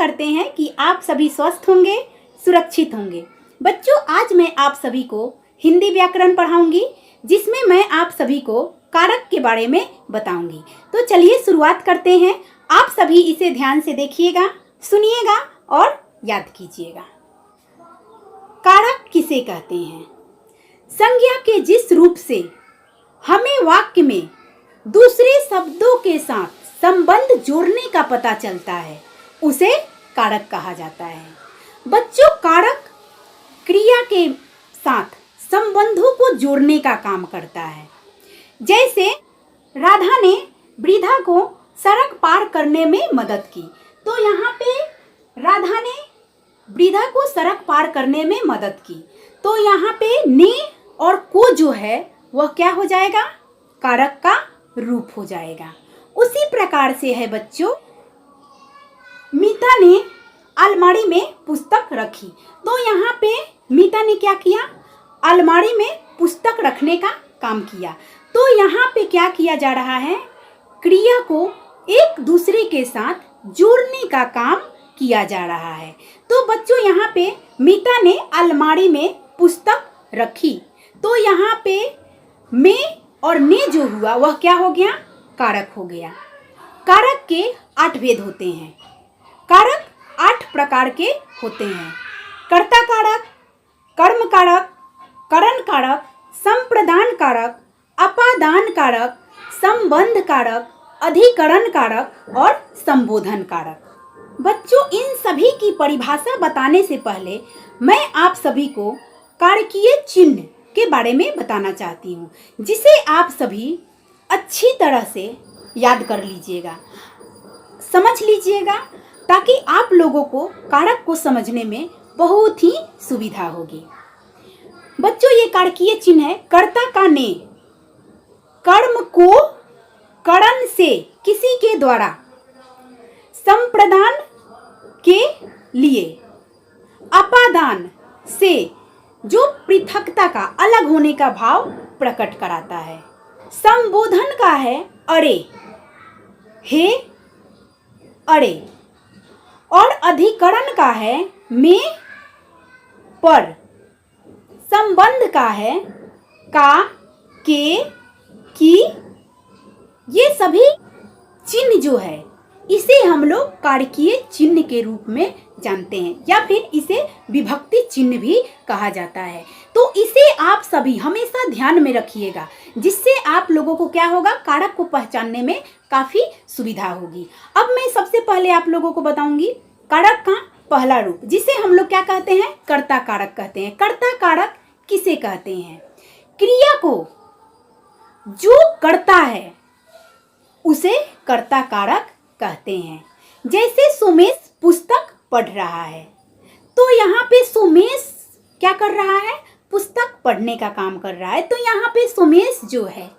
करते हैं कि आप सभी स्वस्थ होंगे, सुरक्षित होंगे। बच्चों, आज मैं आप सभी को हिंदी व्याकरण पढ़ाऊंगी, जिसमें मैं आप सभी को कारक के बारे में बताऊंगी। तो चलिए शुरुआत करते हैं। आप सभी इसे ध्यान से देखिएगा, सुनिएगा और याद कीजिएगा। कारक किसे कहते हैं? संज्ञा के जिस रूप से हमें वाक्य में दूसरे शब्दों के साथ संबंध जोड़ने का पता चलता है, उसे कारक कहा जाता है। बच्चों, कारक क्रिया के साथ संबंधों को जोड़ने का काम करता है। जैसे राधा ने वृद्धा को सड़क पार करने में मदद की, तो यहाँ पे राधा ने वृद्धा को सड़क पार करने में मदद की, तो यहाँ पे ने और को जो है वह क्या हो जाएगा? कारक का रूप हो जाएगा। उसी प्रकार से है बच्चों, मीता ने अलमारी में पुस्तक रखी, तो यहाँ पे मीता ने क्या किया? अलमारी में पुस्तक रखने का काम किया। तो यहाँ पे क्या किया जा रहा है? क्रिया को एक दूसरे के साथ जोड़ने का काम किया जा रहा है। तो बच्चों, यहाँ पे मीता ने अलमारी में पुस्तक रखी, तो यहाँ पे में और ने जो हुआ वह क्या हो गया? कारक हो गया। कारक के 8 भेद होते हैं। कारक 8 प्रकार के होते हैं। कर्ता कारक, कर्म कारक, करण कारक, संप्रदान कारक, अपादान कारक, संबंध कारक, अधिकरण कारक और संबोधन कारक। बच्चों, इन सभी की परिभाषा बताने से पहले मैं आप सभी को कारकीय चिन्ह के बारे में बताना चाहती हूँ, जिसे आप सभी अच्छी तरह से याद कर लीजिएगा, समझ लीजिएगा, ताकि आप लोगों को कारक को समझने में बहुत ही सुविधा होगी। बच्चों, ये कारकीय चिन्ह है। कर्ता का ने, कर्म को करण से किसी के द्वारा, संप्रदान के लिए, अपादान से जो पृथकता का, अलग होने का भाव प्रकट कराता है। संबोधन का है अरे, हे, अरे, और अधिकरण का है में, पर। संबंध का है का, के, की। ये सभी चिन्ह जो है इसे हम लोग कारकीय चिन्ह के रूप में जानते हैं, या फिर इसे विभक्ति चिन्ह भी कहा जाता है। तो इसे आप सभी हमेशा ध्यान में रखिएगा, जिससे आप लोगों को क्या होगा? कारक को पहचानने में काफी सुविधा होगी। अब मैं सबसे पहले आप लोगों को बताऊंगी कारक का पहला रूप, जिसे हम लोग क्या कहते हैं? कर्ता कारक कहते हैं। कर्ता कारक किसे कहते हैं? क्रिया को जो करता है उसे कर्ता कारक कहते हैं। जैसे सुमेश पुस्तक पढ़ रहा है, तो यहाँ पे सुमेश क्या कर रहा है? पुस्तक पढ़ने का काम कर रहा है। तो यहाँ पे सुमेश जो है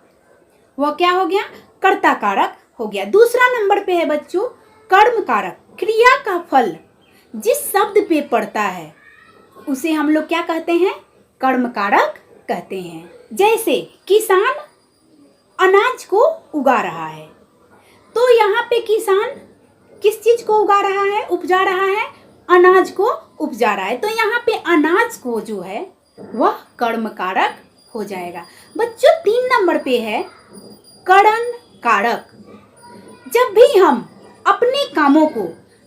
वह क्या हो गया? कर्ता कारक हो गया। दूसरा नंबर पे है बच्चों कर्म कारक। क्रिया का फल जिस शब्द पे पड़ता है उसे हम लोग क्या कहते हैं? कर्म कारक कहते हैं। जैसे किसान अनाज को उगा रहा है, तो यहाँ पे किसान किस चीज को उगा रहा है? उपजा रहा है, अनाज को उपजा रहा है। तो यहाँ पे अनाज को जो है वह कर्म कारक हो जाएगा। बच्चों, 3 नंबर पे है करण कारक। जब भी हम अपने कामों को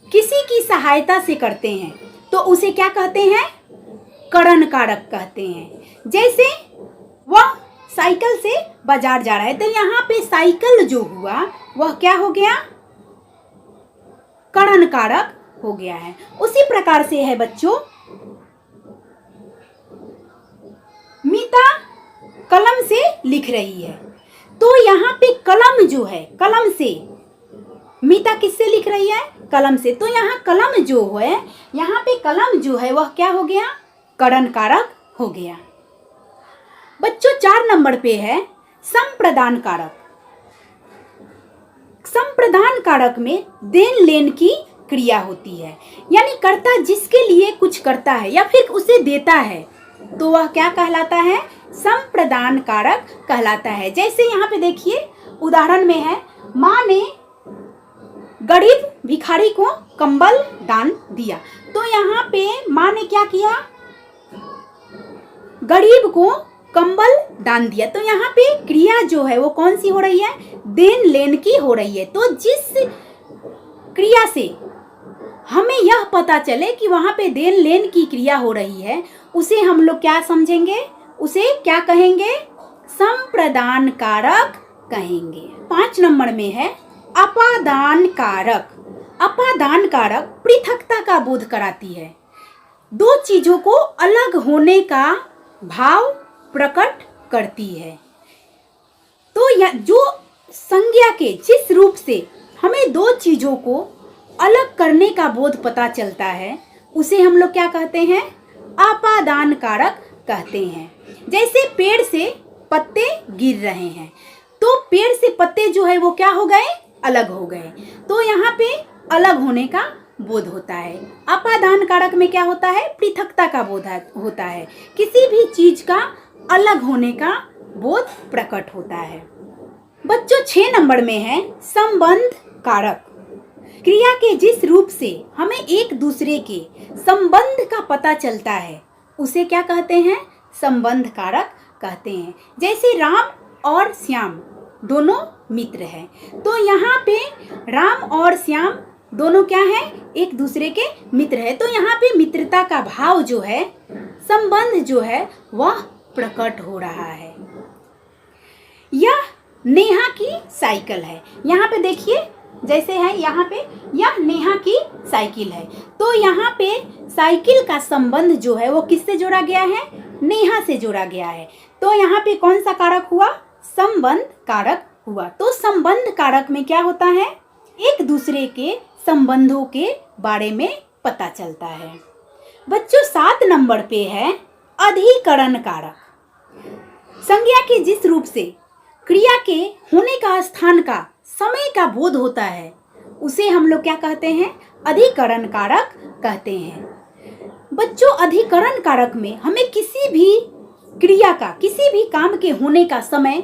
किसी की सहायता से करते हैं तो उसे क्या कहते हैं? करण कारक कहते हैं। जैसे वह साइकिल से बाजार जा रहा है, तो यहाँ पे साइकिल जो हुआ वह क्या हो गया? करण कारक हो गया है। उसी प्रकार से है बच्चों, मीता कलम से लिख रही है, तो यहाँ पे कलम जो है, कलम से, मीता किससे लिख रही है? कलम से। तो यहाँ कलम जो है, यहाँ पे कलम जो है वह क्या हो गया? करण कारक हो गया। बच्चों, 4 नंबर पे है संप्रदान कारक। संप्रदान कारक में देन लेन की क्रिया होती है, यानी कर्ता जिसके लिए कुछ करता है या फिर उसे देता है, तो वह क्या कहलाता है? संप्रदान कारक कहलाता है। जैसे यहाँ पे देखिए उदाहरण में है, माँ ने गरीब भिखारी को कंबल दान दिया। तो यहाँ पे माँ ने क्या किया, गरीब को कंबल दान दिया। तो यहाँ पे क्रिया जो है वो कौन सी हो रही है, देन लेन की हो रही है। तो जिस क्रिया से हमें यह पता चले कि वहाँ पे देन लेन की क्रिया हो रही है, उसे हम लोग क्या समझेंगे, उसे क्या कहेंगे, संप्रदान कारक कहेंगे। 5 नंबर में है अपादान कारक। अपादान कारक पृथकता का बोध कराती है, दो चीजों को अलग होने का भाव प्रकट करती है। तो जो संज्ञा के जिस रूप से हमें दो चीजों को अलग करने का बोध पता चलता है, उसे हम लोग क्या कहते हैं, अपादान कारक कहते हैं। जैसे पेड़ से पत्ते गिर रहे हैं, तो पेड़ से पत्ते जो है वो क्या हो गए, अलग हो गए। तो यहाँ पे अलग होने का बोध होता है। अपादान कारक में क्या होता है, पृथकता का बोध होता है, किसी भी चीज का अलग होने का बोध प्रकट होता है। बच्चों 6 नंबर में है संबंध कारक। क्रिया के जिस रूप से हमें एक दूसरे के संबंध का पता चलता है, उसे क्या कहते हैं, संबंध कारक कहते हैं। जैसे राम और श्याम दोनों मित्र हैं, तो यहाँ पे राम और श्याम दोनों क्या है, एक दूसरे के मित्र है। तो यहाँ पे मित्रता का भाव जो है, संबंध जो है वह प्रकट हो रहा है। यह नेहा की साइकिल है। यहाँ पे देखिए, जैसे है यहाँ पे, यह नेहा की साइकिल है। तो यहाँ पे साइकिल का संबंध जो है वो किससे जोड़ा गया है, नेहा से जोड़ा गया है। तो यहाँ पे कौन सा कारक हुआ, संबंध कारक हुआ। तो संबंध कारक में क्या होता है, एक दूसरे के संबंधों के बारे में पता चलता है। बच्चों 7 नंबर पे है अधिकरण कारक। संज्ञा के जिस रूप से क्रिया के होने का, स्थान का, समय का बोध होता है, उसे हम लोग क्या कहते हैं, अधिकरण कारक कहते हैं। बच्चों अधिकरण कारक में हमें किसी भी क्रिया का, किसी भी काम के होने का समय,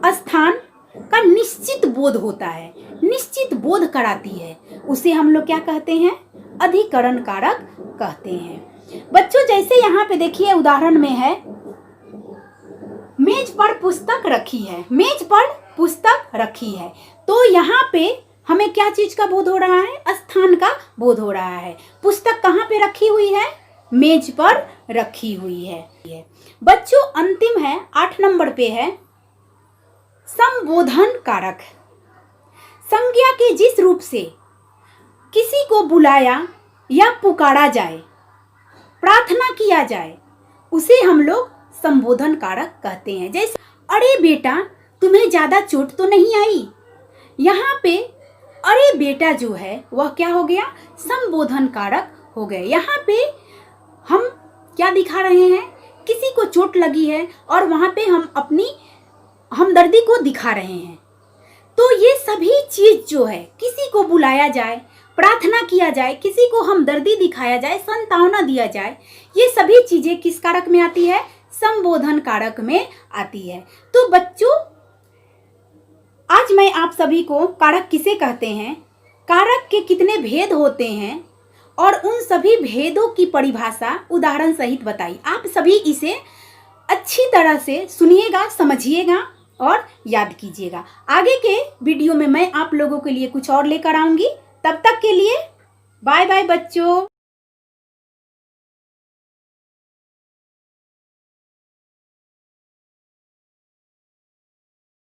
स्थान का निश्चित बोध होता है, निश्चित बोध कराती है, उसे हम लोग क्या कहते हैं, अधिकरण कारक कहते हैं। बच्चों जैसे यहाँ पे देखिए उदाहरण में है, मेज पर पुस्तक रखी है, मेज पर पुस्तक रखी है। तो यहाँ पे हमें क्या चीज का बोध हो रहा है, स्थान का बोध हो रहा है। पुस्तक कहाँ पे रखी हुई है, मेज पर रखी हुई है। बच्चों अंतिम है 8 नंबर पे है संबोधन कारक। संज्ञा के जिस रूप से किसी को बुलाया या पुकारा जाए, प्रार्थना किया जाए, उसे हम लोग संबोधन कारक कहते हैं। जैसे अरे बेटा तुम्हें ज्यादा चोट तो नहीं आई, यहाँ पे अरे बेटा जो है वह क्या हो गया, संबोधन कारक हो गए। यहाँ पे हम क्या दिखा रहे हैं, किसी को चोट लगी है और वहाँ पे हम अपनी हमदर्दी को दिखा रहे हैं। तो ये सभी चीज जो है, किसी को बुलाया जाए, प्रार्थना किया जाए, किसी को हमदर्दी दिखाया जाए, सांत्वना दिया जाए, ये सभी चीजें किस कारक में आती है, संबोधन कारक में आती है। तो बच्चों आज मैं आप सभी को कारक किसे कहते हैं, कारक के कितने भेद होते हैं और उन सभी भेदों की परिभाषा उदाहरण सहित बताई। आप सभी इसे अच्छी तरह से सुनिएगा, समझिएगा और याद कीजिएगा। आगे के वीडियो में मैं आप लोगों के लिए कुछ और लेकर आऊंगी। तब तक के लिए बाय बाय बच्चों।